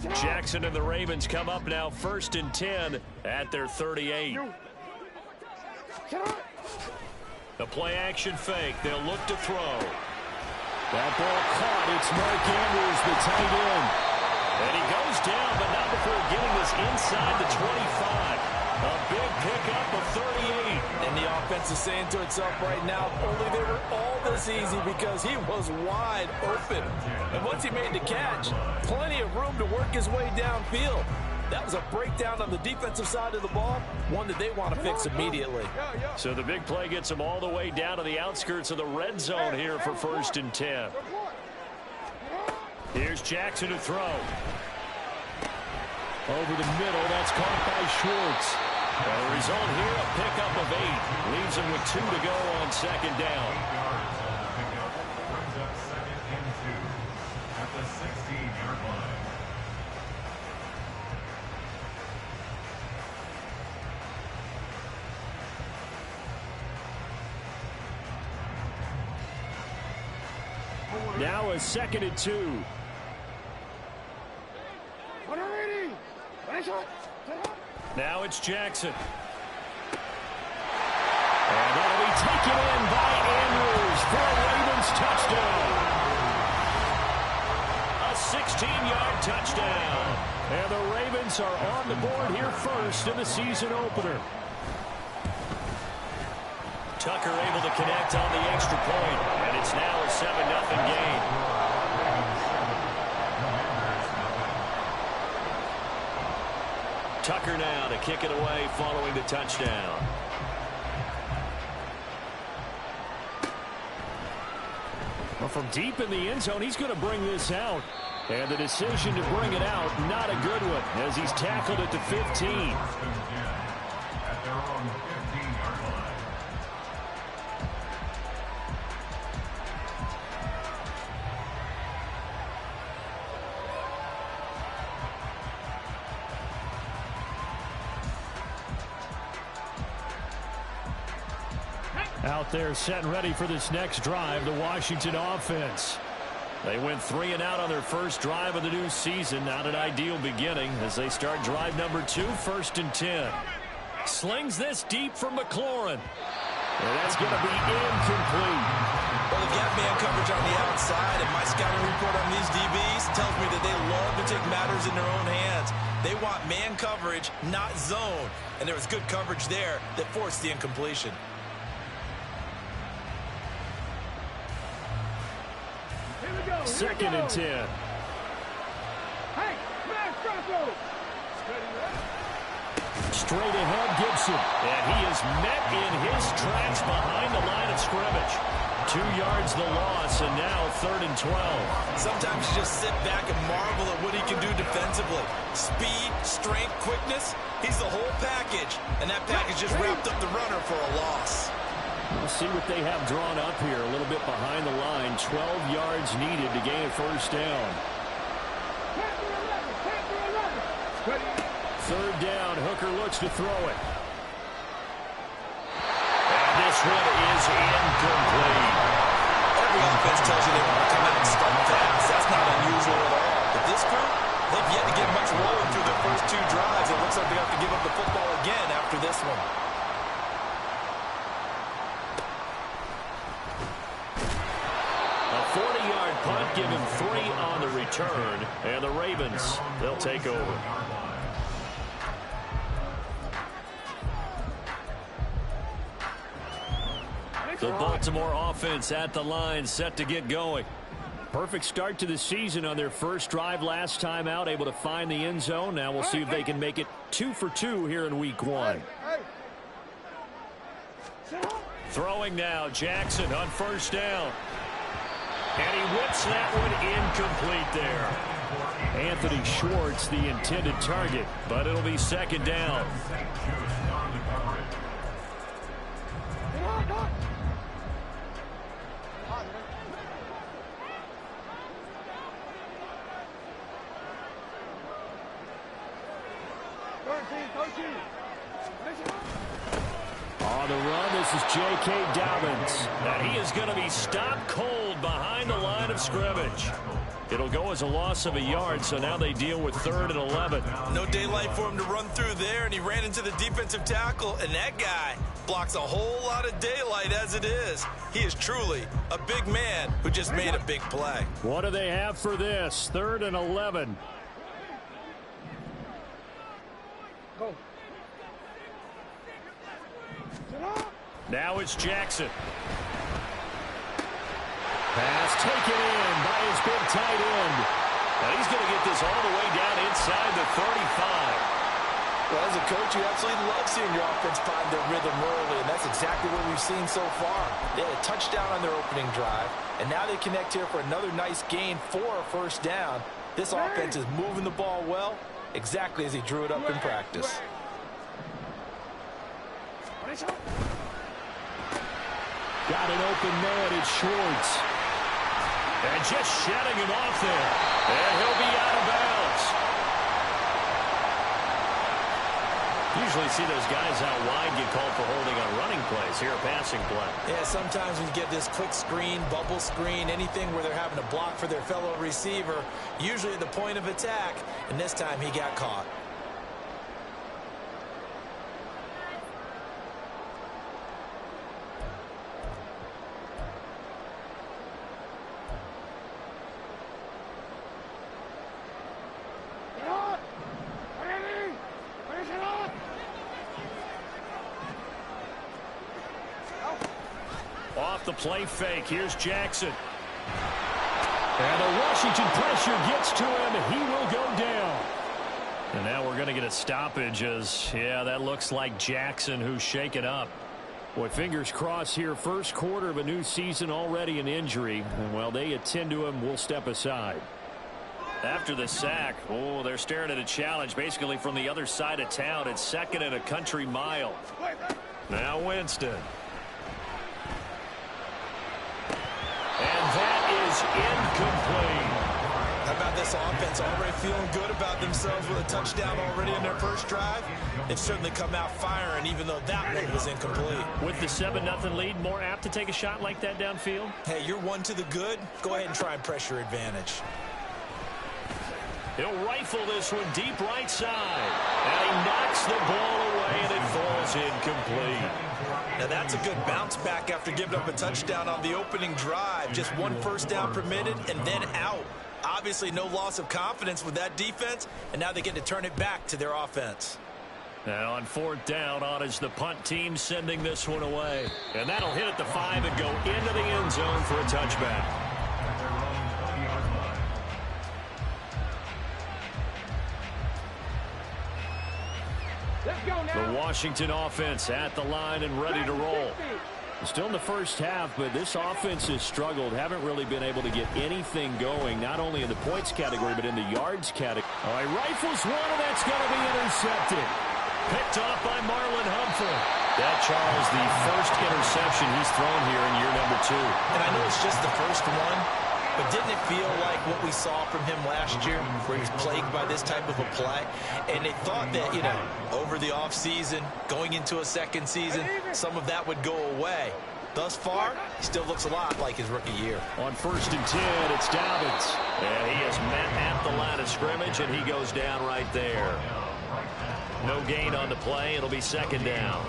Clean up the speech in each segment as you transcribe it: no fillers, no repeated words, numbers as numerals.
Jackson and the Ravens come up now 1st and 10 at their 38. The play action fake. They'll look to throw. That ball caught. It's Mark Andrews, the tight end. And he goes down, but not before getting this inside the 25. A big pickup of 38. And the offense is saying to itself right now, only they were all this easy because he was wide open. And once he made the catch, plenty of room to work his way downfield. That was a breakdown on the defensive side of the ball, one that they want to fix immediately. So the big play gets him all the way down to the outskirts of the red zone here for 1st and 10. Here's Jackson to throw. Over the middle, that's caught by Schwartz. The result here, a pickup of 8. Leaves him with 2 to go on 2nd down. Now a 2nd and 2. Now it's Jackson. And that'll be taken in by Andrews for a Ravens touchdown. A 16-yard touchdown. And the Ravens are on the board here first in the season opener. Tucker able to connect on the extra point, and it's now a 7-0 game. Tucker now to kick it away following the touchdown. Well, from deep in the end zone, he's going to bring this out. And the decision to bring it out, not a good one, as he's tackled at the 15. Out there set and ready for this next drive, the Washington offense. They went 3 and out on their first drive of the new season. Not an ideal beginning as they start drive number 2, 1st and 10. Slings this deep from McLaurin. And that's going to be incomplete. Well, they've got man coverage on the outside, and my scouting report on these DBs tells me that they love to take matters in their own hands. They want man coverage, not zone. And there was good coverage there that forced the incompletion. Second and 10. Straight ahead, Gfssl. And he is met in his tracks behind the line of scrimmage. 2 yards the loss, and now 3rd and 12. Sometimes you just sit back and marvel at what he can do defensively. Speed, strength, quickness. He's the whole package. And that package just wrapped up the runner for a loss. We'll see what they have drawn up here. A little bit behind the line. 12 yards needed to gain a 1st down. 3rd down. Hooker looks to throw it. And this one is incomplete. Every offense tells you they want to come out and start fast. That's not unusual at all. But this group, they've yet to get much rolling through their first 2 drives. It looks like they have to give up the football again after this one. A 40-yard punt, give him 3 on the return, and the Ravens, they'll take over. The Baltimore offense at the line, set to get going. Perfect start to the season on their first drive last time out, able to find the end zone. Now we'll see if they can make it 2 for 2 here in week 1. Throwing now, Jackson on 1st down. And he whips that one incomplete there. Anthony Schwartz, the intended target, but it'll be 2nd down. On the run, this is J.K. Dobbins. And he is going to be stopped cold behind the line of scrimmage. It'll go as a loss of a yard, so now they deal with 3rd and 11. No daylight for him to run through there, and he ran into the defensive tackle, and that guy blocks a whole lot of daylight as it is. He is truly a big man who just made a big play. What do they have for this? 3rd and 11. Go. Now it's Jackson. Pass taken in by his big tight end. Now he's going to get this all the way down inside the 35. Well, as a coach, you absolutely love seeing your offense find their rhythm early, and that's exactly what we've seen so far. They had a touchdown on their opening drive, and now they connect here for another nice gain for a first down. This offense is moving the ball well, exactly as he drew it up in practice. Got an open man, it's Schwartz. And just shedding him off there. And he'll be out of bounds. Usually see those guys out wide get called for holding on running plays. Here, a passing play. Yeah, sometimes when you get this quick screen, bubble screen, anything where they're having to block for their fellow receiver, usually at the point of attack, and this time he got caught. Off the play fake, here's Jackson. And the Washington pressure gets to him. He will go down. And now we're going to get a stoppage as, yeah, that looks like Jackson who's shaken up. Boy, fingers crossed here. First quarter of a new season, already an injury. And while they attend to him, we'll step aside. After the sack, oh, they're staring at a challenge basically from the other side of town. It's 2nd and a country mile. Now Winston. And that is incomplete. How about this offense already feeling good about themselves with a touchdown already in their first drive? They've certainly come out firing, even though that one was incomplete. With the 7-0 lead, more apt to take a shot like that downfield? Hey, you're one to the good. Go ahead and try and pressure advantage. He'll rifle this one deep right side. And he knocks the ball away, and it falls incomplete. Now that's a good bounce back after giving up a touchdown on the opening drive. Just one first down permitted and then out. Obviously no loss of confidence with that defense, and now they get to turn it back to their offense. Now on 4th down, on is the punt team sending this one away. And that'll hit at the 5 and go into the end zone for a touchback. The Washington offense at the line and ready to roll. Still in the first half, but this offense has struggled. Haven't really been able to get anything going, not only in the points category, but in the yards category. All right, rifles one, and that's going to be intercepted. Picked off by Marlon Humphrey. That, Charles, the first interception he's thrown here in year number 2. And I know it's just the first one, but didn't it feel like what we saw from him last year, where he was plagued by this type of a play? And they thought that, you know, over the offseason, going into a second season, some of that would go away. Thus far, he still looks a lot like his rookie year. On 1st and 10, it's Dobbins. And he is met at the line of scrimmage, and he goes down right there. No gain on the play. It'll be 2nd down.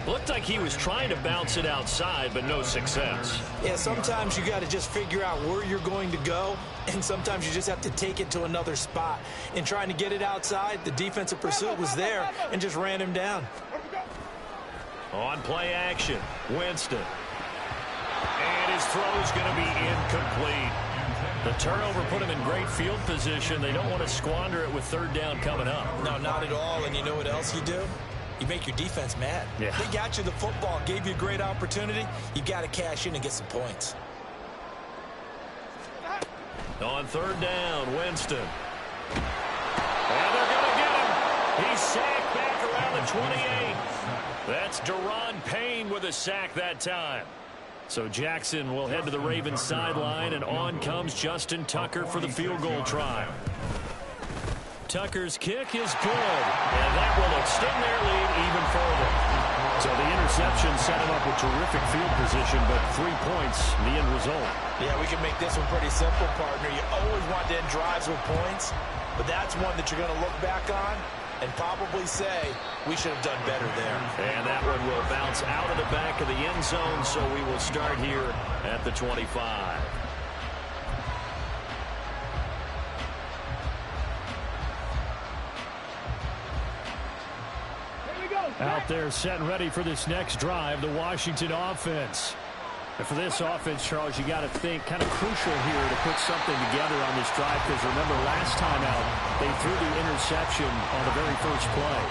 Looked like he was trying to bounce it outside, but no success. Yeah, sometimes you got to just figure out where you're going to go, and sometimes you just have to take it to another spot. In trying to get it outside, the defensive pursuit was there and just ran him down. On play action, Winston. And his throw's going to be incomplete. The turnover put him in great field position. They don't want to squander it with 3rd down coming up. No, not at all. And you know what else you do? You make your defense mad. Yeah. They got you the football, gave you a great opportunity. You got to cash in and get some points. On 3rd down, Winston. And they're going to get him. He's sacked back around the 28. That's Deron Payne with a sack that time. So Jackson will head to the Ravens sideline, and on comes Justin Tucker for the field goal try. Tucker's kick is good, and that will extend their lead even further. So the interception set him up with terrific field position, but 3 points, the end result. Yeah, we can make this one pretty simple, partner. You always want to end drives with points, but that's one that you're going to look back on and probably say, we should have done better there. And that one will bounce out of the back of the end zone, so we will start here at the 25. Out there set and ready for this next drive, the Washington offense. And for this offense, Charles, you got to think kind of crucial here to put something together on this drive, because remember last time out, they threw the interception on the very first play.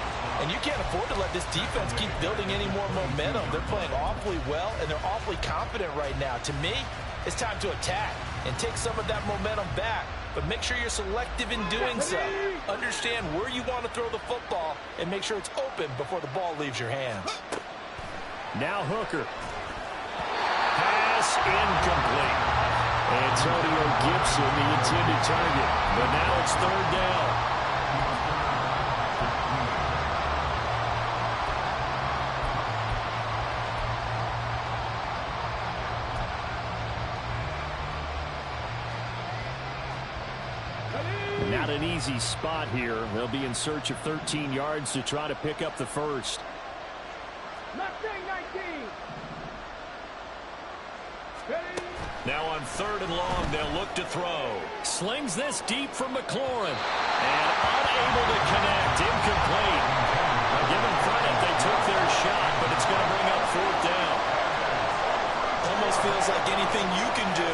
And you can't afford to let this defense keep building any more momentum. They're playing awfully well, and they're awfully confident right now. To me, it's time to attack and take some of that momentum back, but make sure you're selective in doing so. Understand where you want to throw the football and make sure it's open before the ball leaves your hands. Now Hooker. Pass incomplete. Antonio Gibson, the intended target, but now it's third down. Not an easy spot here. They'll be in search of 13 yards to try to pick up the first. 19. Now on third and long, they'll look to throw. Slings this deep from McLaurin. And unable to connect. Incomplete. Now give them credit. They took their shot, but it's going to bring up fourth down. Almost feels like anything you can do,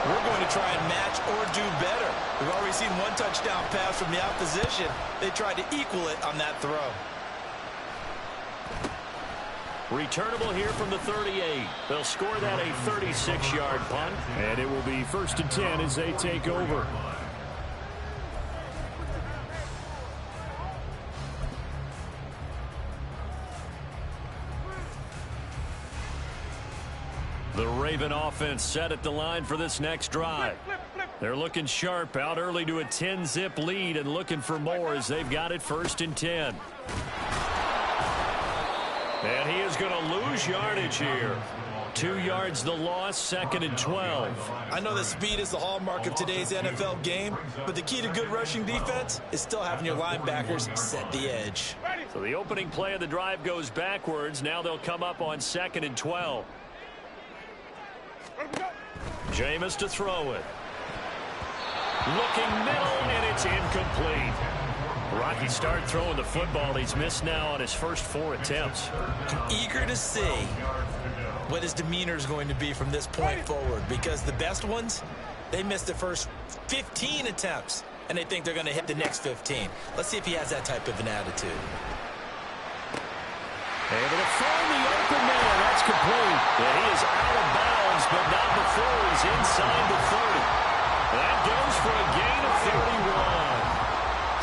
we're going to try and match or do better. We've already seen one touchdown pass from the opposition. They tried to equal it on that throw. Returnable here from the 38. They'll score that a 36-yard punt. And it will be 1st and 10 as they take over. The Raven offense set at the line for this next drive. They're looking sharp, out early to a 10-zip lead and looking for more as they've got it 1st and 10. And he is going to lose yardage here. 2 yards the loss, 2nd and 12. I know that speed is the hallmark of today's NFL game, but the key to good rushing defense is still having your linebackers set the edge. So the opening play of the drive goes backwards. Now they'll come up on 2nd and 12. Jameis to throw it. Looking middle, and it's incomplete. Rocky start throwing the football. He's missed now on his first 4 attempts. I'm eager to see what his demeanor is going to be from this point forward, because the best ones, they missed the first 15 attempts, and they think they're going to hit the next 15. Let's see if he has that type of an attitude. Able to find the open man. That's complete. And he is out of bounds, but not before he's inside the 30. That goes for a gain of 31.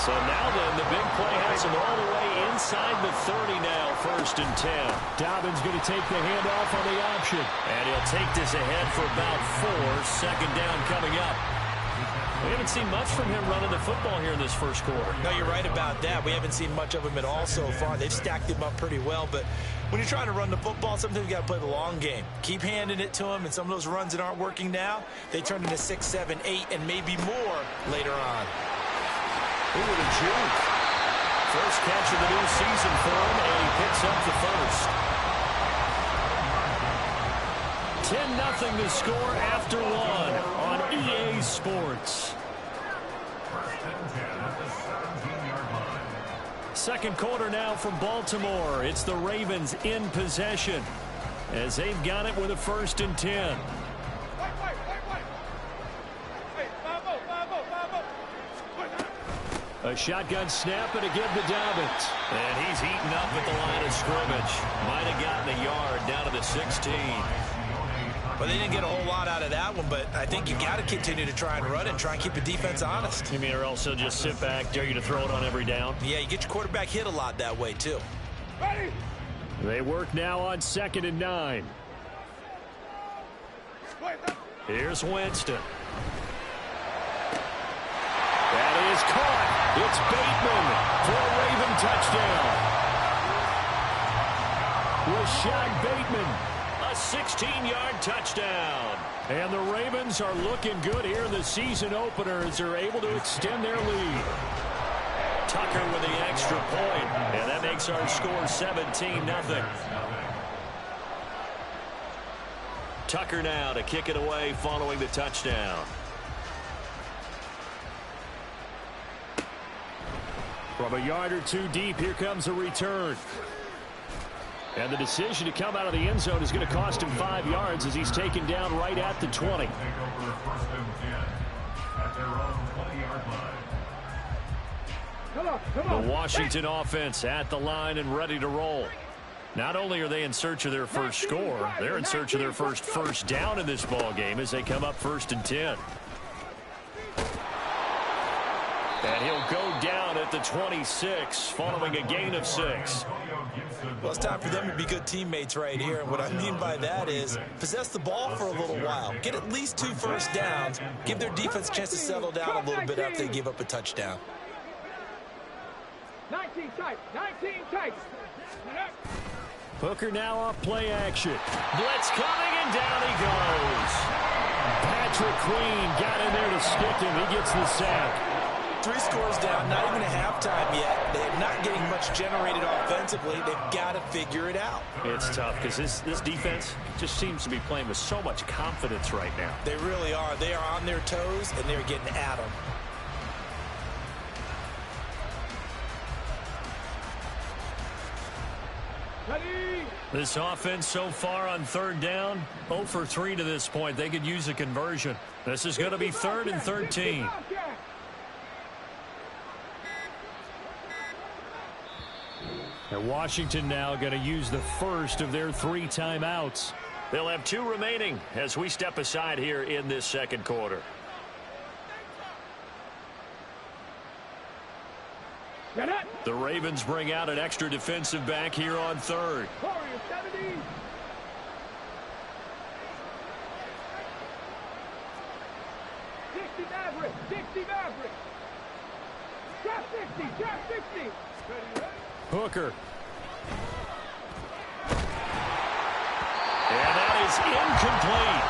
So now then, the big play has him all the way inside the 30 now, 1st and 10. Dobbins going to take the handoff on the option. And he'll take this ahead for about 4. 2nd down coming up. We haven't seen much from him running the football here in this first quarter. No, you're right about that. We haven't seen much of him at all so far. They've stacked him up pretty well, but when you're trying to run the football, sometimes you got to play the long game. Keep handing it to him, and some of those runs that aren't working now, they turn into 6, 7, 8, and maybe more later on. Who would have juked? First catch of the new season for him, and he picks up the first. 10-0 to score after 1 on EA Sports. Second quarter now from Baltimore. It's the Ravens in possession as they've got it with a 1st and 10. A shotgun snap and a give to Dobbins. And he's eaten up at the line of scrimmage. Might have gotten a yard down to the 16. Well, they didn't get a whole lot out of that one, but I think you got to continue to try and run it and try and keep the defense honest. You mean, or else they'll just sit back, dare you to throw it on every down? Yeah, you get your quarterback hit a lot that way, too. Ready? They work now on 2nd and 9. Here's Winston. That is caught. It's Bateman for a Raven touchdown. Rashad Bateman. A 16-yard touchdown. And the Ravens are looking good here in the season opener as they're able to extend their lead. Tucker with the extra point, and that makes our score 17-0. Tucker now to kick it away following the touchdown. From a yard or two deep, here comes a return. And the decision to come out of the end zone is going to cost him 5 yards as he's taken down right at the 20. The Washington offense at the line and ready to roll. Not only are they in search of their first score, they're in search of their first down in this ball game as they come up 1st and 10. And he'll go down at the 26 following a gain of 6. Well, it's time for them to be good teammates right here. And what I mean by that is possess the ball for a little while. Get at least 2 first downs. Give their defense a chance to settle down a little bit after they give up a touchdown. 19 tight. 19 tight. Hooker now off play action. Blitz coming, and down he goes. Patrick Queen got in there to stick him. He gets the sack. 3 scores down, not even a halftime yet. They're not getting much generated offensively. They've got to figure it out. It's tough because this defense just seems to be playing with so much confidence right now. They really are. They are on their toes, and they're getting at them. This offense so far on 3rd down, 0 for 3 to this point. They could use a conversion. This is going to be 3rd and 13. And Washington now going to use the first of their 3 timeouts. They'll have 2 remaining as we step aside here in this 2nd quarter. The Ravens bring out an extra defensive back here on 3rd. 60 Maverick. Drop 60. Hooker. And that is incomplete.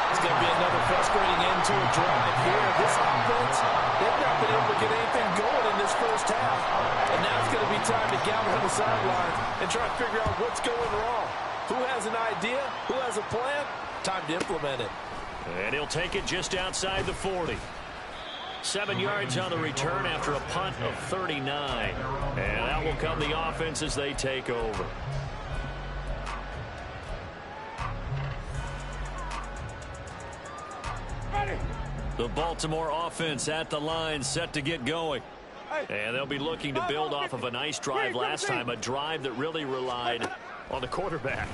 It's going to be another frustrating end to a drive here. This offense, they've not been able to get anything going in this first half. And now it's going to be time to gather on the sideline and try to figure out what's going wrong. Who has an idea? Who has a plan? Time to implement it. And he'll take it just outside the 40. 7 yards on the return after a punt of 39. And that will come the offense as they take over. The Baltimore offense at the line set to get going. And they'll be looking to build off of a nice drive last time, a drive that really relied on the quarterback.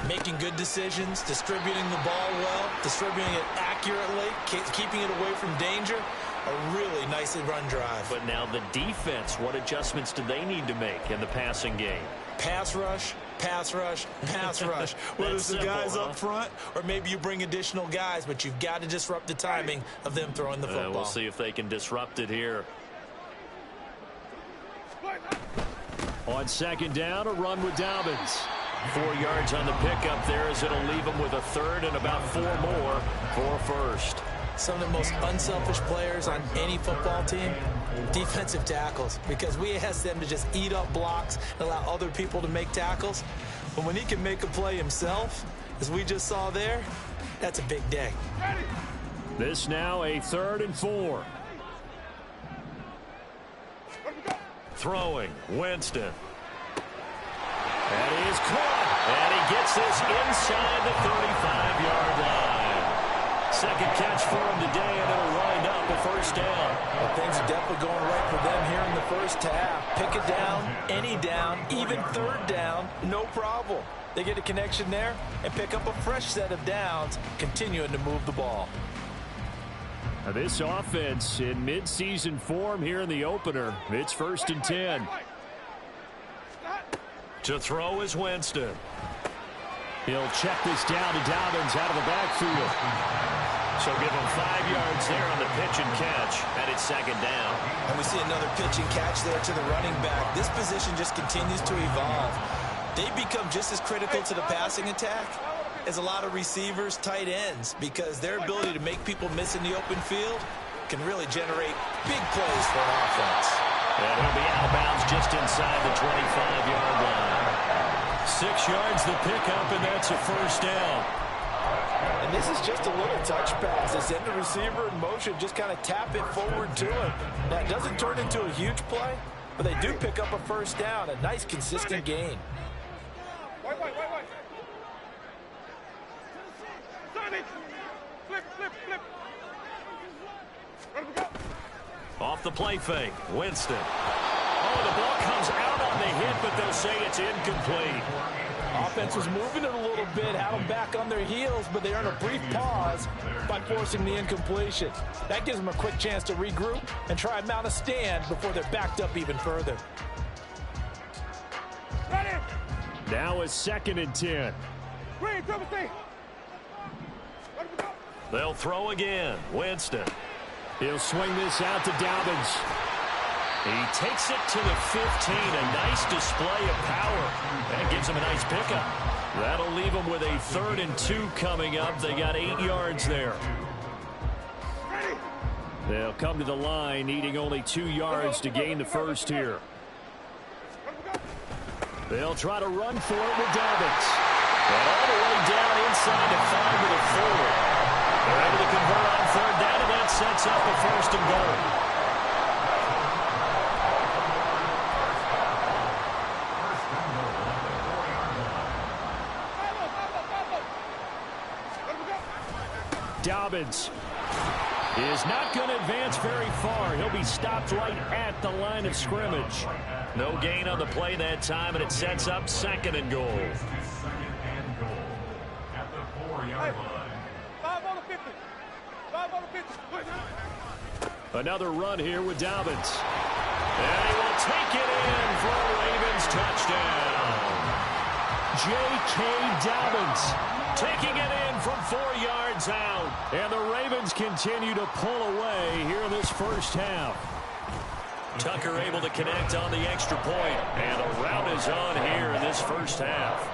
Making good decisions, distributing the ball well, distributing it accurately, keeping it away from danger. A really nicely run drive. But now the defense, what adjustments do they need to make in the passing game? Pass rush, pass rush, pass rush. Whether it's the guys up front or maybe you bring additional guys, but you've got to disrupt the timing of them throwing the football. We'll see if they can disrupt it here. On 2nd down, a run with Dobbins. 4 yards on the pickup there as it'll leave them with a 3rd and about 4 more for a first. Some of the most unselfish players on any football team, defensive tackles, because we ask them to just eat up blocks and allow other people to make tackles. But when he can make a play himself, as we just saw there, that's a big day. This now a 3rd and 4. Throwing, Winston. That is caught. And he gets this inside the 35-yard line. 2nd catch for him today, and it'll wind up a first down. Well, things are definitely going right for them here in the first half. Pick it down, any down, even 3rd down, no problem. They get a connection there and pick up a fresh set of downs, continuing to move the ball. Now this offense in midseason form here in the opener. It's 1st and 10. To throw is Winston. He'll check this down to Dobbins out of the backfield. So give him 5 yards there on the pitch and catch, and it's 2nd down. And we see another pitch and catch there to the running back. This position just continues to evolve. They become just as critical to the passing attack as a lot of receivers, tight ends, because their ability to make people miss in the open field can really generate big plays for an offense. And he'll be out of bounds just inside the 25-yard line. 6 yards the pickup, and that's a first down. And this is just a little touch pass. They send the receiver in motion, just kind of tap it forward to him. Now, it doesn't turn into a huge play, but they do pick up a first down, a nice, consistent gain. Wait. Flip. Ready to go. Off the play fake, Winston. Oh, the ball comes out on the hit, but they'll say it's incomplete. Offense was moving it a little bit, had them back on their heels, but they earn a brief pause by forcing the incompletion. That gives them a quick chance to regroup and try and mount a stand before they're backed up even further. Ready. Now is 2nd and 10. Green, double C. Ready to go. They'll throw again. Winston. He'll swing this out to Dobbins. He takes it to the 15. A nice display of power. That gives him a nice pickup. That'll leave him with a 3rd and 2 coming up. They got 8 yards there. Ready. They'll come to the line, needing only 2 yards to gain the first here. They'll try to run for it with Dobbins. And all the way down inside to 5 to the 4. They're able to convert on 3rd down, and that sets up a 1st and goal. Dobbins is not going to advance very far. He'll be stopped right at the line of scrimmage. No gain on the play that time, and it sets up 2nd and goal. At the 4-yard line. 5 on the 50. 5 on the 50. Another run here with Dobbins. And he will take it in for a Ravens touchdown. J.K. Dobbins taking it in from 4 yards out. And the Ravens continue to pull away here in this first half. Tucker able to connect on the extra point. And a rout is on here in this first half.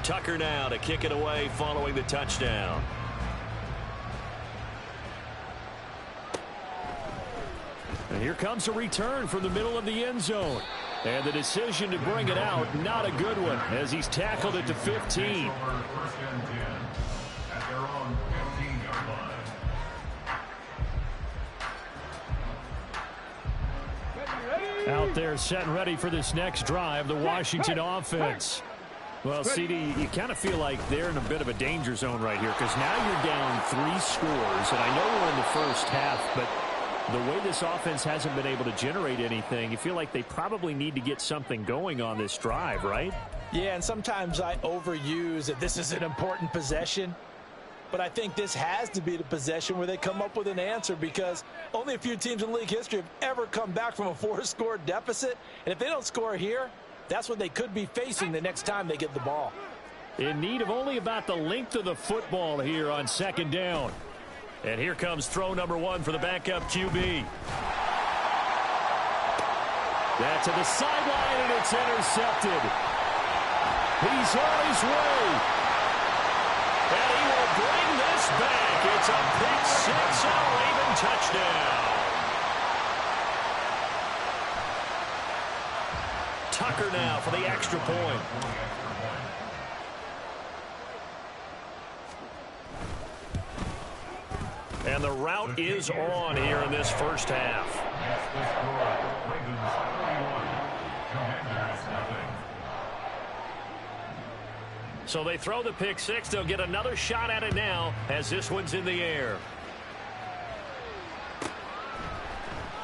Tucker now to kick it away following the touchdown. And here comes a return from the middle of the end zone. And the decision to bring it out, not a good one, as he's tackled it to 15. Out there set and ready for this next drive, the Washington offense. Well, CD, you kind of feel like they're in a bit of a danger zone right here, because now you're down 3 scores, and I know we're in the first half, but the way this offense hasn't been able to generate anything, you feel like they probably need to get something going on this drive, right? Yeah, and sometimes I overuse that this is an important possession, but I think this has to be the possession where they come up with an answer, because only a few teams in league history have ever come back from a 4-score deficit, and if they don't score here, that's what they could be facing the next time they get the ball. In need of only about the length of the football here on 2nd down. And here comes throw number 1 for the backup QB. That's to the sideline, and it's intercepted. He's on his way. And he will bring this back. It's a pick 6 and a Raven touchdown. Tucker now for the extra point. And the route is on here in this first half. So they throw the pick 6. They'll get another shot at it now as this one's in the air.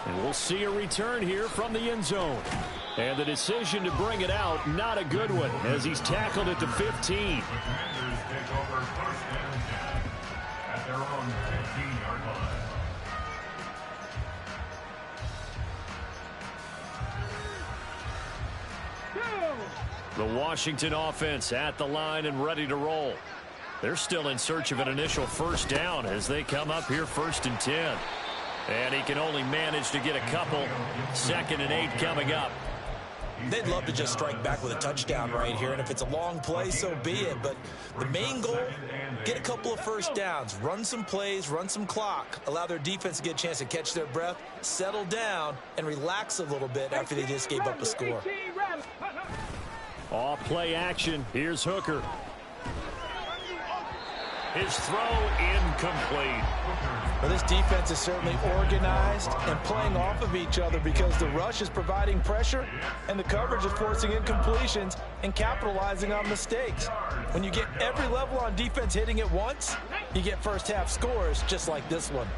And we'll see a return here from the end zone. And the decision to bring it out, not a good one, as he's tackled it to 15. At their own 15-yard line. The Washington offense at the line and ready to roll. They're still in search of an initial first down as they come up here 1st and 10. And he can only manage to get a couple. 2nd and 8 coming up. They'd love to just strike back with a touchdown right here, and if it's a long play, so be it. But the main goal, get a couple of first downs, run some plays, run some clock, allow their defense to get a chance to catch their breath, settle down, and relax a little bit after they just gave up a score. Off play action. Here's Hooker. His throw incomplete. Well, this defense is certainly organized and playing off of each other because the rush is providing pressure and the coverage is forcing incompletions and capitalizing on mistakes. When you get every level on defense hitting at once, you get first half scores just like this one.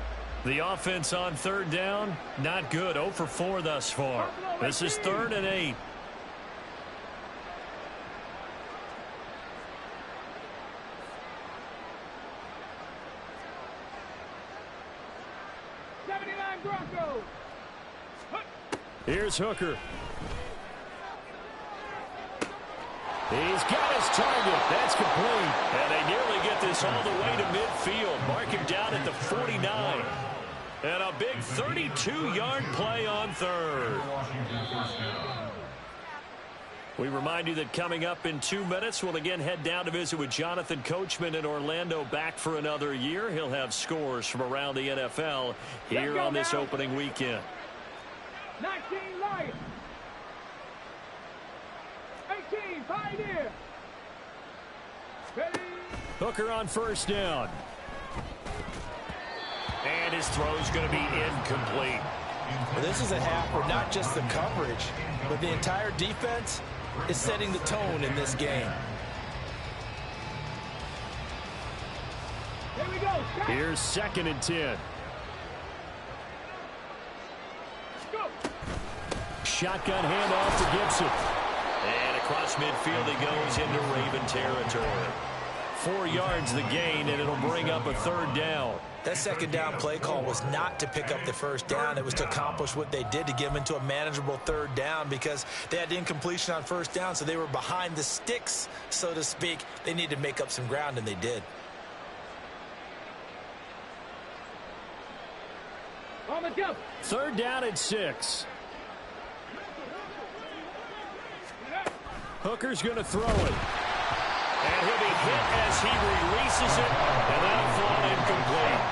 The offense on 3rd down, not good. 0 for 4 thus far. This is 3rd and 8. Here's Hooker. He's got his target. That's complete. And they nearly get this all the way to midfield. Mark him down at the 49. And a big 32-yard play on 3rd. We remind you that coming up in 2 minutes, we'll again head down to visit with Jonathan Coachman in Orlando, back for another year. He'll have scores from around the NFL here on this opening weekend. 19 Lions. 18 Pioneer. Ready. Hooker on 1st down. And his throw's going to be incomplete. Well, this is a half where not just the coverage, but the entire defense is setting the tone in this game. Here we go. Here's 2nd and 10. Go. Shotgun handoff to Gfssl. And across midfield he goes into Raven territory. 4 yards the gain, and it'll bring up a 3rd down. That 2nd down play call was not to pick up the 1st down. It was to accomplish what they did, to get them into a manageable 3rd down, because they had incompletion on 1st down, so they were behind the sticks, so to speak. They needed to make up some ground, and they did. On the jump. 3rd down and 6. Hooker's going to throw it. And he'll be hit as he releases it, and that'll fall incomplete.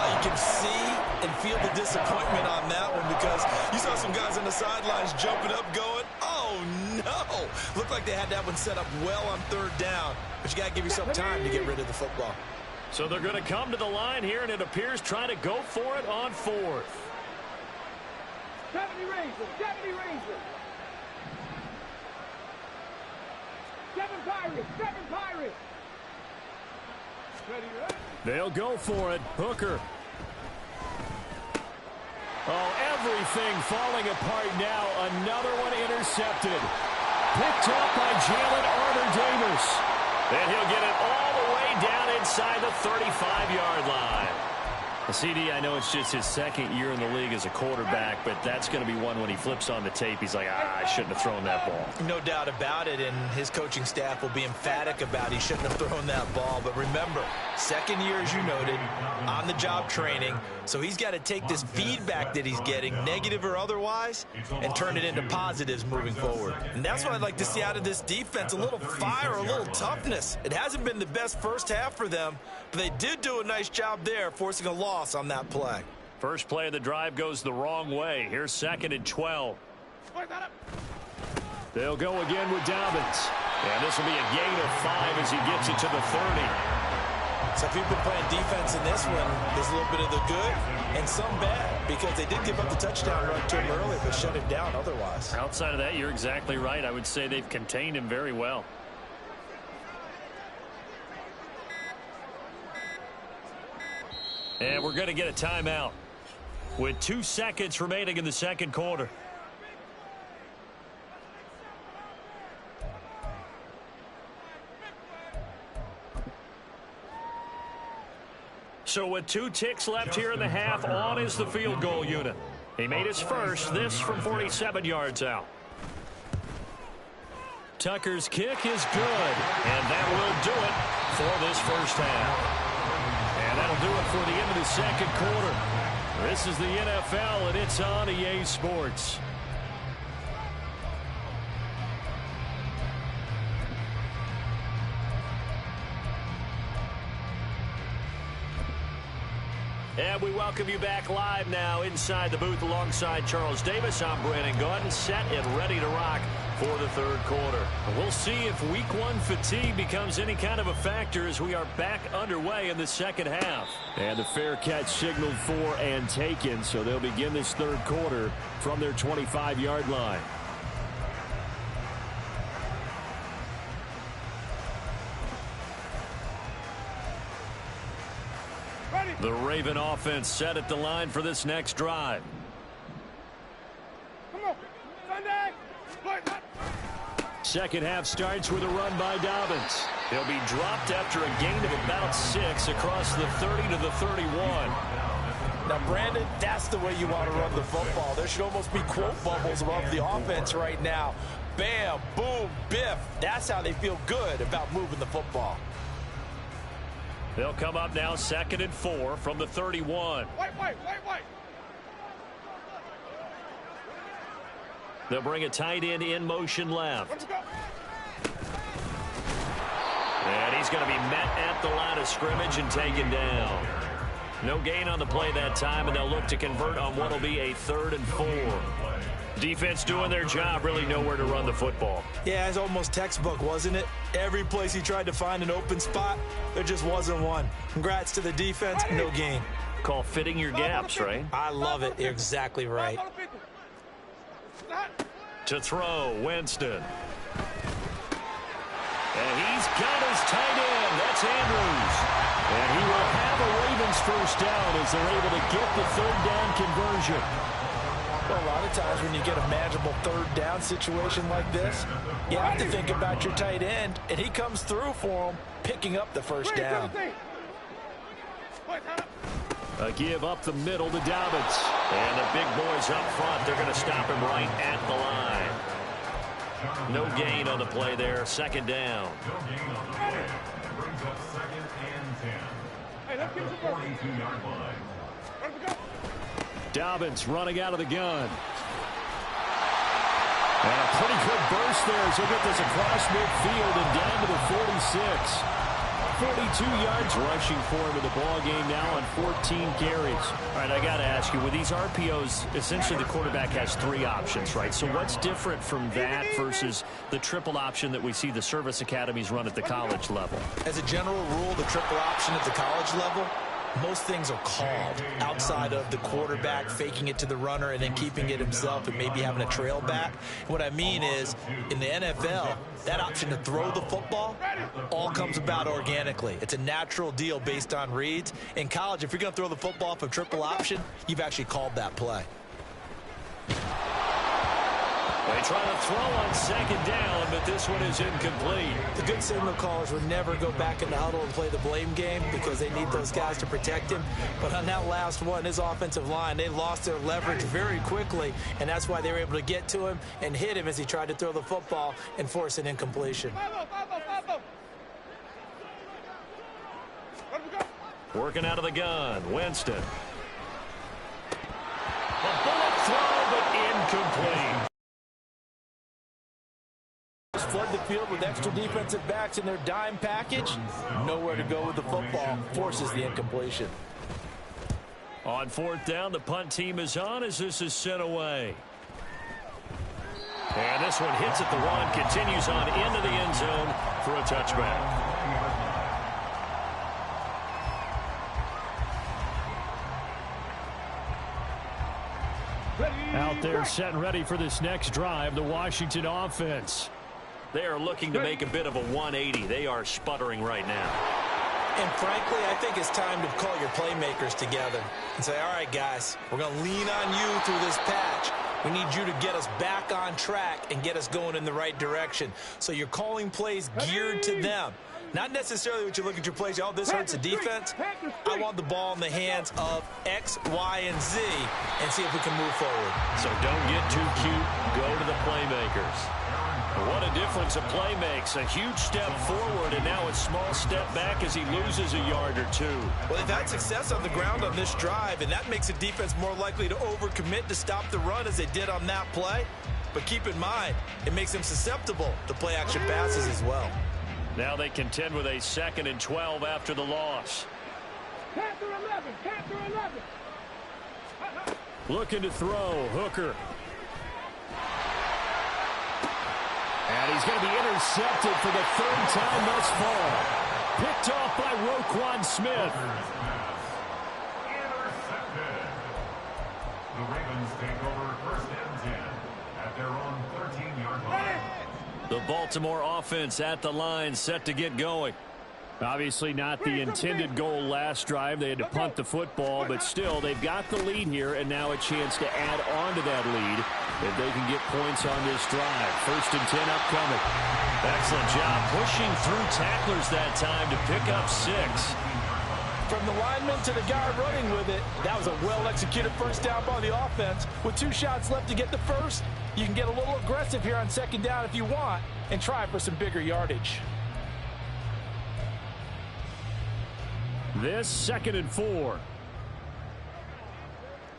You can see and feel the disappointment on that one, because you saw some guys on the sidelines jumping up going, oh no! Looked like they had that one set up well on 3rd down, but you got to give yourself time to get rid of the football. So they're going to come to the line here, and it appears trying to go for it on 4th. 70 Rangers. 70 Rangers. 7 Pirates. 7 Pirates. Ready, ready. They'll go for it. Hooker. Oh, everything falling apart now. Another one intercepted. Picked up by Jalen Armour-Davis. And he'll get it all the way down inside the 35-yard line. CD, I know it's just his 2nd year in the league as a quarterback, but that's going to be one when he flips on the tape. He's like, I shouldn't have thrown that ball. No doubt about it, and his coaching staff will be emphatic about he shouldn't have thrown that ball. But remember, 2nd year, as you noted, on-the-job training, so he's got to take this feedback that he's getting, negative or otherwise, and turn it into positives moving forward. And that's what I'd like to see out of this defense, a little fire, a little toughness. It hasn't been the best first half for them, but they did do a nice job there, forcing a loss on that play. First play of the drive goes the wrong way. Here's 2nd and 12. They'll go again with Dobbins. And this will be a gain of 5 as he gets it to the 30. So if you've been playing defense in this one, there's a little bit of the good and some bad, because they did give up the touchdown run to him early, but shut him down otherwise. Outside of that, you're exactly right. I would say they've contained him very well. And we're going to get a timeout with 2 seconds remaining in the 2nd quarter. So with 2 ticks left here in the half, on is the field goal unit. He made his first, this from 47 yards out. Tucker's kick is good, and that will do it for this first half. And that'll do it for the end of the 2nd quarter. This is the NFL, and it's on EA Sports. And we welcome you back live now inside the booth alongside Charles Davis. I'm Brandon Gaudin, set and ready to rock for the third quarter. We'll see if week one fatigue becomes any kind of a factor as we are back underway in the second half. And the fair catch signaled for and taken, so they'll begin this third quarter from their 25-yard line. The Raven offense set at the line for this next drive. Come on, Sunday. Second half starts with a run by Dobbins. He'll be dropped after a gain of about 6 across the 30 to the 31. Now, Brandon, that's the way you want to run the football. There should almost be quote bubbles above the offense right now. Bam, boom, biff. That's how they feel good about moving the football. They'll come up now 2nd and 4 from the 31. White. They'll bring a tight end in motion left. And he's going to be met at the line of scrimmage and taken down. No gain on the play that time, and they'll look to convert on what will be a 3rd and 4. Defense doing their job, really nowhere to run the football. Yeah, it's almost textbook, wasn't it? Every place he tried to find an open spot, there just wasn't one. Congrats to the defense, no gain. Call fitting your gaps, right? I love it. You're exactly right. To throw, Winston. And he's got his tight end. That's Andrews. And he will have a Ravens first down as they're able to get the 3rd down conversion. Well, a lot of times when you get a manageable 3rd down situation like this, you have to think about your tight end, and he comes through for him, picking up the first down. A give up the middle to Dobbins. And the big boys up front, they're going to stop him right at the line. No gain on the play there, 2nd down. No gain on the play. That brings up 2nd and 10. At the 42-yard line. Dobbins running out of the gun. And a pretty good burst there as he'll get this across midfield and down to the 46. 42 yards rushing for him in the ball game now on 14 carries. All right, I got to ask you, with these RPOs, essentially the quarterback has 3 options, right? So what's different from that versus the triple option that we see the service academies run at the college level? As a general rule, the triple option at the college level, most things are called outside of the quarterback faking it to the runner and then keeping it himself and maybe having a trail back. What I mean is, in the NFL, that option to throw the football all comes about organically. It's a natural deal based on reads. In college, if you're going to throw the football off a triple option, you've actually called that play. They try to throw on 2nd down, but this one is incomplete. The good signal callers would never go back in the huddle and play the blame game because they need those guys to protect him. But on that last one, his offensive line, they lost their leverage very quickly, and that's why they were able to get to him and hit him as he tried to throw the football and force an incompletion. Working out of the gun, Winston. A bullet throw, but incomplete. Flood the field with extra defensive backs in their dime package. Nowhere to go with the football. Forces the incompletion. On 4th down, the punt team is on as this is sent away. And this one hits at the 1, continues on into the end zone for a touchback. Out there set and ready for this next drive, the Washington offense. They are looking to make a bit of a 180. They are sputtering right now. And frankly, I think it's time to call your playmakers together and say, all right, guys, we're going to lean on you through this patch. We need you to get us back on track and get us going in the right direction. So you're calling plays geared to them. Not necessarily what you look at your plays, oh, this hurts the defense. I want the ball in the hands of X, Y, and Z and see if we can move forward. So don't get too cute. Go to the playmakers. What a difference a play makes. A huge step forward and now a small step back as he loses a yard or two. Well, they've had success on the ground on this drive, and that makes a defense more likely to overcommit to stop the run as they did on that play. But keep in mind, it makes them susceptible to play-action passes as well. Now they contend with a 2nd and 12 after the loss. Panther 11, Panther 11. Looking to throw, Hooker. And he's going to be intercepted for the 3rd time thus far. Picked off by Roquan Smith. Intercepted. The Ravens take over 1st and 10 at their own 13-yard line. The Baltimore offense at the line, set to get going. Obviously not the intended goal last drive. They had to punt the football, but still, they've got the lead here, and now a chance to add on to that lead if they can get points on this drive. 1st and 10 upcoming. Excellent job pushing through tacklers that time to pick up 6. From the lineman to the guy running with it, that was a well-executed first down by the offense. With 2 shots left to get the first, you can get a little aggressive here on 2nd down if you want and try for some bigger yardage. This 2nd and 4.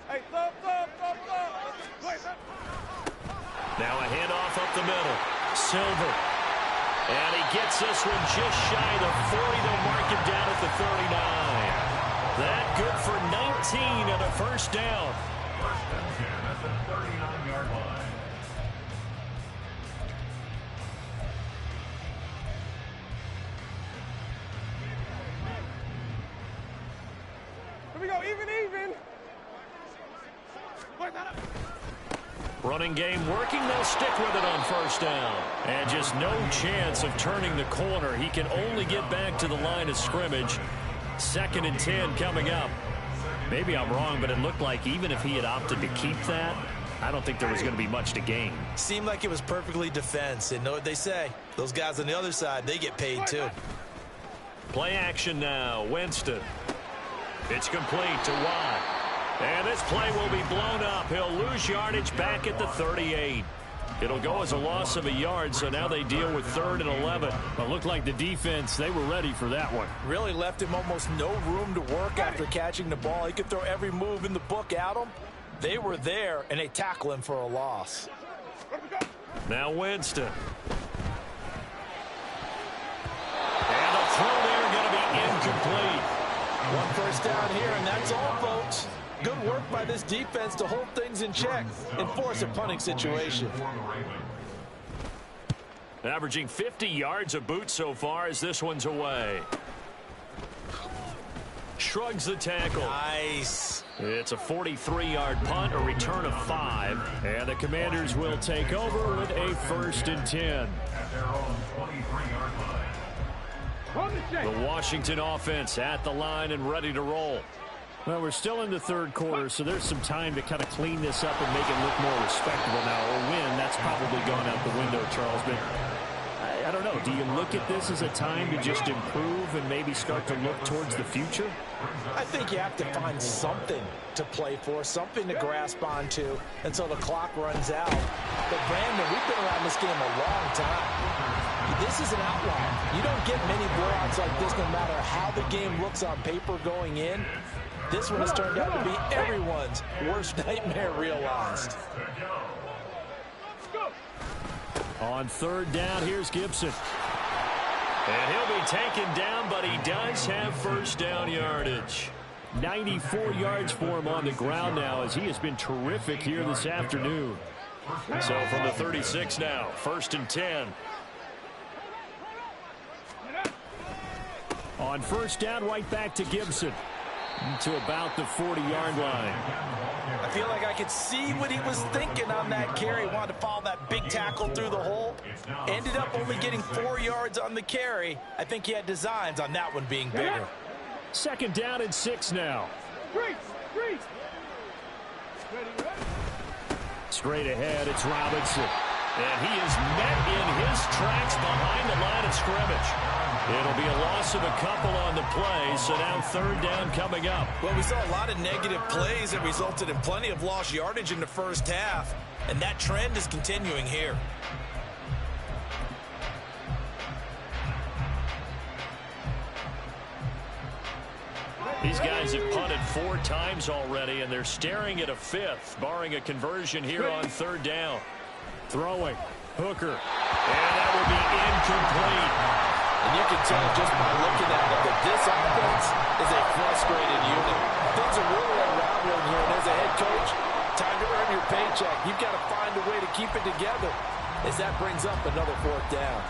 Hey, thump. Now a handoff up the middle. Silver. And he gets this one just shy of the 40. They'll mark him down at the 39. That good for 19 and a 1st down. 1st and 10 at the 39-yard line. Here we go, even. Running game working. They'll stick with it on 1st down. And just no chance of turning the corner. He can only get back to the line of scrimmage. 2nd and 10 coming up. Maybe I'm wrong, but it looked like even if he had opted to keep that, I don't think there was going to be much to gain. Seemed like it was perfectly defense. And know what they say. Those guys on the other side, they get paid too. Play action now. Winston. It's complete to Watt. And this play will be blown up. He'll lose yardage back at the 38. It'll go as a loss of a yard, so now they deal with 3rd and 11. But looked like the defense, they were ready for that one. Really left him almost no room to work after catching the ball. He could throw every move in the book at him. They were there, and they tackle him for a loss. Now Winston. And the throw there going to be incomplete. 1 first down here, and that's all, folks. Good work by this defense to hold things in check and force a punting situation. Averaging 50 yards a boot so far as this one's away. Shrugs the tackle. Nice. It's a 43-yard punt, a return of 5. And the Commanders will take over with a 1st and 10. At their own 23-yard line. The Washington offense at the line and ready to roll. Well, we're still in the 3rd quarter, so there's some time to kind of clean this up and make it look more respectable now. Or win, that's probably gone out the window, Charles. But I don't know. Do you look at this as a time to just improve and maybe start to look towards the future? I think you have to find something to play for, something to grasp onto until the clock runs out. But, Brandon, we've been around this game a long time. This is an outlier. You don't get many blowouts like this no matter how the game looks on paper going in. This one has turned out to be everyone's worst nightmare realized. On 3rd down, here's Gibson. And he'll be taken down, but he does have 1st down yardage. 94 yards for him on the ground now as he has been terrific here this afternoon. So from the 36 now, 1st and 10. On 1st down, right back to Gibson. To about the 40-yard line. I feel like I could see what he was thinking on that carry. Wanted to follow that big tackle through the hole. Ended up only getting 4 yards on the carry. I think he had designs on that one being bigger. 2nd down and 6 now. Straight ahead, it's Robinson. And he is met in his tracks behind the line of scrimmage. It'll be a loss of a couple on the play, so now 3rd down coming up. Well, we saw a lot of negative plays that resulted in plenty of lost yardage in the 1st half, and that trend is continuing here. These guys have punted 4 times already, and they're staring at a 5th, barring a conversion here on 3rd down. Throwing. Hooker. And that will be incomplete. And you can tell just by looking at it that this offense is a frustrated unit. Things are really unraveling here, and as a head coach, time to earn your paycheck. You've got to find a way to keep it together as that brings up another 4th down.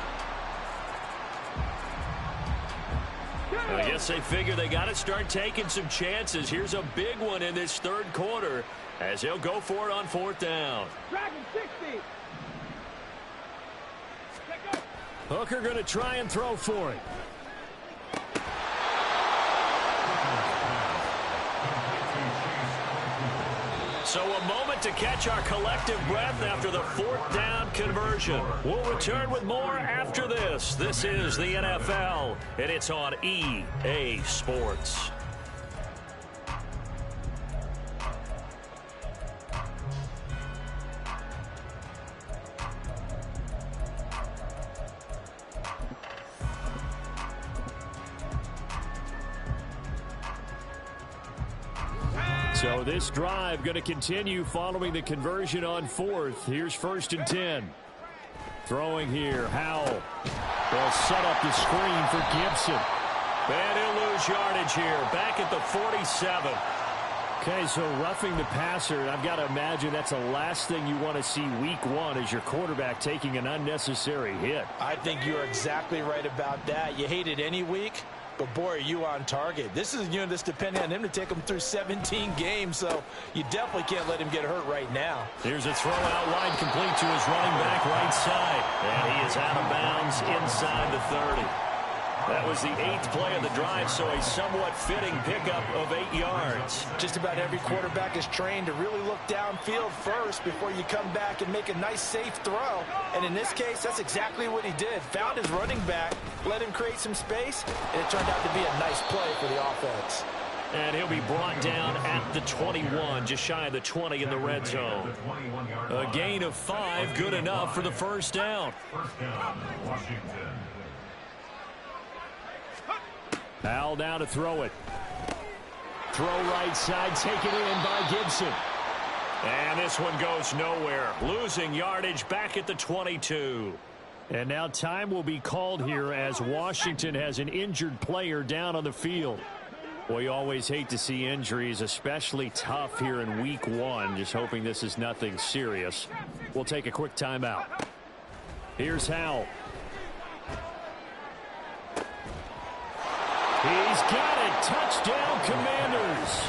I guess they figure they got to start taking some chances. Here's a big one in this 3rd quarter as he'll go for it on 4th down. Dragon 60. Hooker going to try and throw for it. So a moment to catch our collective breath after the 4th down conversion. We'll return with more after this. This is the NFL, and it's on EA Sports. So this drive going to continue following the conversion on 4th. Here's 1st and 10. Throwing here, Howell. They'll set up the screen for Gfssl. And he'll lose yardage here, back at the 47. Okay, so roughing the passer, I've got to imagine that's the last thing you want to see week 1 as your quarterback taking an unnecessary hit. I think you're exactly right about that. You hate it any week, but boy, are you on target. This is a unit that's depending on him to take him through 17 games, so you definitely can't let him get hurt right now. Here's a throw out wide, complete to his running back right side. And he is out of bounds inside the 30. That was the 8th play of the drive, so a somewhat fitting pickup of 8 yards. Just about every quarterback is trained to really look downfield first before you come back and make a nice, safe throw. And in this case, that's exactly what he did. Found his running back, let him create some space, and it turned out to be a nice play for the offense. And he'll be brought down at the 21, just shy of the 20 in the red zone. A gain of 5, good enough for the 1st down. First down, Washington. Howell now to throw it. Throw right side, taken in by Gfssl. And this one goes nowhere. Losing yardage back at the 22. And now time will be called here as Washington has an injured player down on the field. Well, you always hate to see injuries, especially tough here in week 1. Just hoping this is nothing serious. We'll take a quick timeout. Here's Howell. He's got it. Touchdown, Commanders.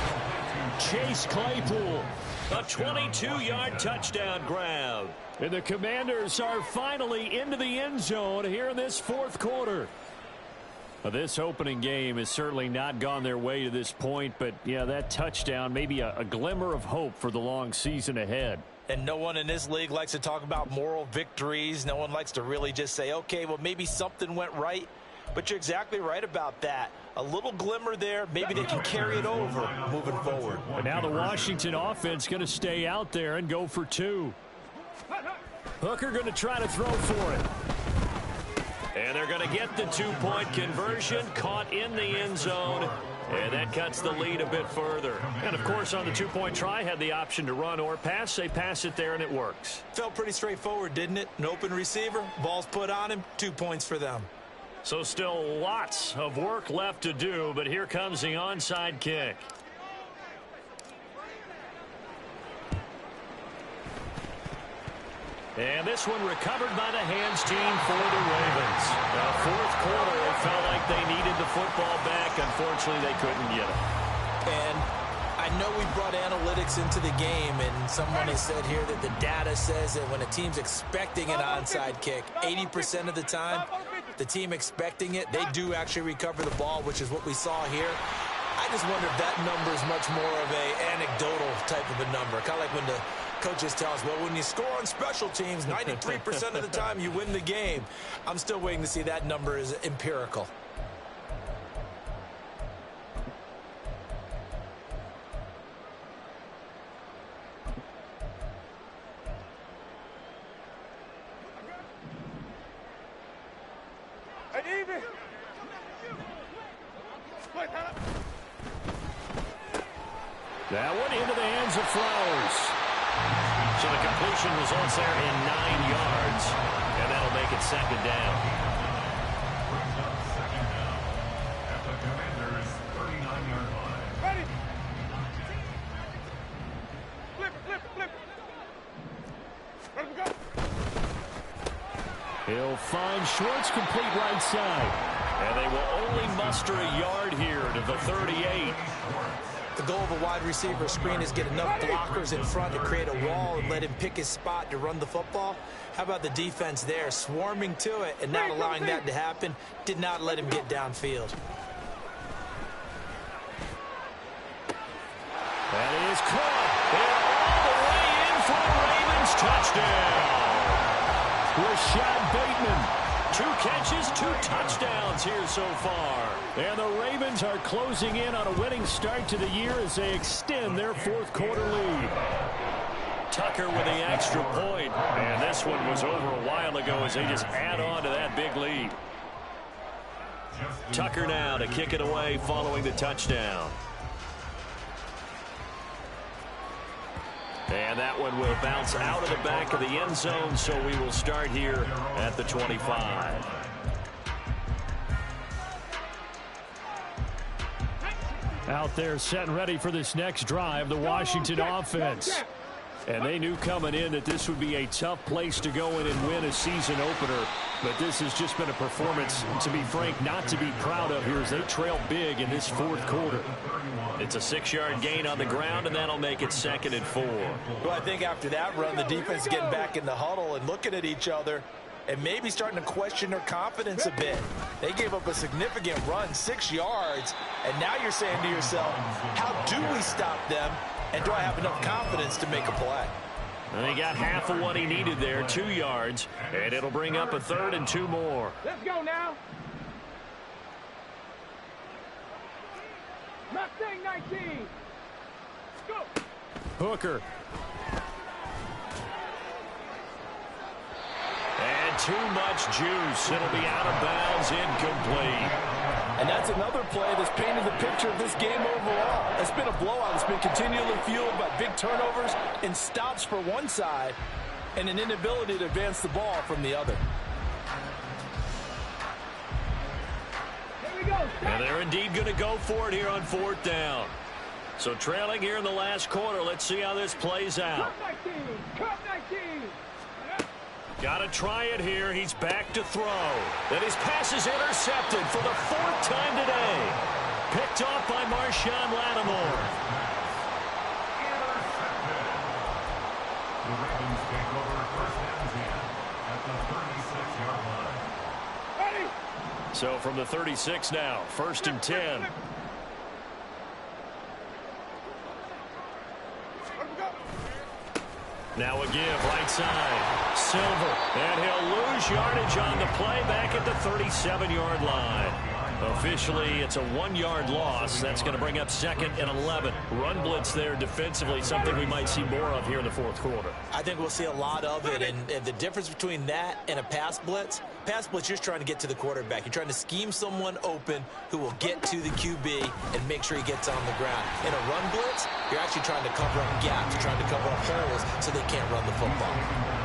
Chase Claypool. A 22-yard touchdown grab. And the Commanders are finally into the end zone here in this 4th quarter. Well, this opening game has certainly not gone their way to this point, but yeah, that touchdown may be a glimmer of hope for the long season ahead. And no one in this league likes to talk about moral victories. No one likes to really just say, okay, well, maybe something went right. But you're exactly right about that. A little glimmer there. Maybe they can carry it over moving forward. But now the Washington offense going to stay out there and go for 2. Hooker going to try to throw for it. And they're going to get the 2-point conversion, caught in the end zone. And that cuts the lead a bit further. And, of course, on the 2-point try, had the option to run or pass. They pass it there, and it works. Felt pretty straightforward, didn't it? An open receiver, ball's put on him, 2 points for them. So still lots of work left to do, but here comes the onside kick. And this one recovered by the hands team for the Ravens. The 4th quarter, it felt like they needed the football back. Unfortunately, they couldn't get it. And I know we brought analytics into the game, and someone has said here that the data says that when a team's expecting an onside kick, 80% of the time, the team expecting it, they do actually recover the ball, which is what we saw here. I just wonder if that number is much more of a anecdotal type of a number. Kind of like when the coaches tell us, well, when you score on special teams, 93% of the time you win the game. I'm still waiting to see that number is empirical. That one into the hands of Flowers. So the completion results there in 9 yards, and that'll make it second down. Brings up second down at the Commanders' 39-yard line. Ready? Flip it, flip it, flip it. Ready to go. He'll find Schwartz complete right side. And they will only muster a yard here to the 38. The goal of a wide receiver screen is get enough blockers in front to create a wall and let him pick his spot to run the football. How about the defense there, swarming to it and not allowing that to happen? Did not let him get downfield. That is caught. And all the way in for a Ravens touchdown. Rashad Bateman. 2 catches, 2 touchdowns here so far. And the Ravens are closing in on a winning start to the year as they extend their 4th quarter lead. Tucker with the extra point. And this one was over a while ago as they just add on to that big lead. Tucker now to kick it away following the touchdown. And that one will bounce out of the back of the end zone, so we will start here at the 25. Out there set and ready for this next drive, the Washington offense. And they knew coming in that this would be a tough place to go in and win a season opener. But this has just been a performance, to be frank, not to be proud of here as they trail big in this 4th quarter. It's a 6-yard gain on the ground, and that'll make it 2nd and 4. Well, I think after that run, the defense getting back in the huddle and looking at each other and maybe starting to question their confidence a bit. They gave up a significant run, 6 yards, and now you're saying to yourself, how do we stop them, and do I have enough confidence to make a play? And he got half of what he needed there, 2 yards, and it'll bring up a 3rd and 2 more. Let's go now. Mustang 19. Go. Hooker. And too much juice. It'll be out of bounds, incomplete. And that's another play that's painted the picture of this game overall. It's been a blowout. It's been continually fueled by big turnovers and stops for one side and an inability to advance the ball from the other. Here we go. And they're indeed going to go for it here on 4th down. So trailing here in the last quarter. Let's see how this plays out. Cut 19. Cut 19. Got to try it here. He's back to throw. And his pass is intercepted for the 4th time today. Picked off by Marshawn Lattimore. The Ravens take over 1st and 10 at the 36-yard line. Ready. So from the 36 now, 1st and 10. Now a give, right side. Silver. And he'll lose yardage on the play back at the 37-yard line. Officially, it's a 1-yard loss. That's going to bring up 2nd and 11. Run blitz there defensively, something we might see more of here in the 4th quarter. I think we'll see a lot of it, and the difference between that and a pass blitz, you're just trying to get to the quarterback. You're trying to scheme someone open who will get to the QB and make sure he gets on the ground. In a run blitz, you're actually trying to cover up gaps, you're trying to cover up holes so they can't run the football.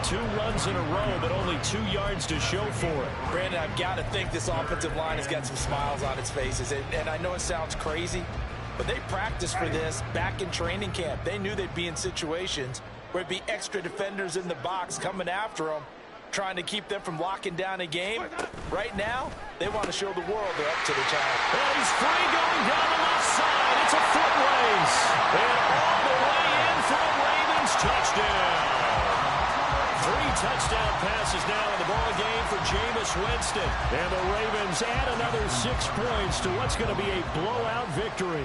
2 runs in a row, but only 2 yards to show for it. Brandon, I've got to think this offensive line has got some smiles on its faces, and I know it sounds crazy, but they practiced for this back in training camp. They knew they'd be in situations where it'd be extra defenders in the box coming after them, trying to keep them from locking down a game. Right now, they want to show the world they're up to the challenge. And he's free going down the left side. It's a foot race. And all the way in for a Ravens touchdown. 3 touchdown passes now in the ball game for Jameis Winston. And the Ravens add another 6 points to what's going to be a blowout victory.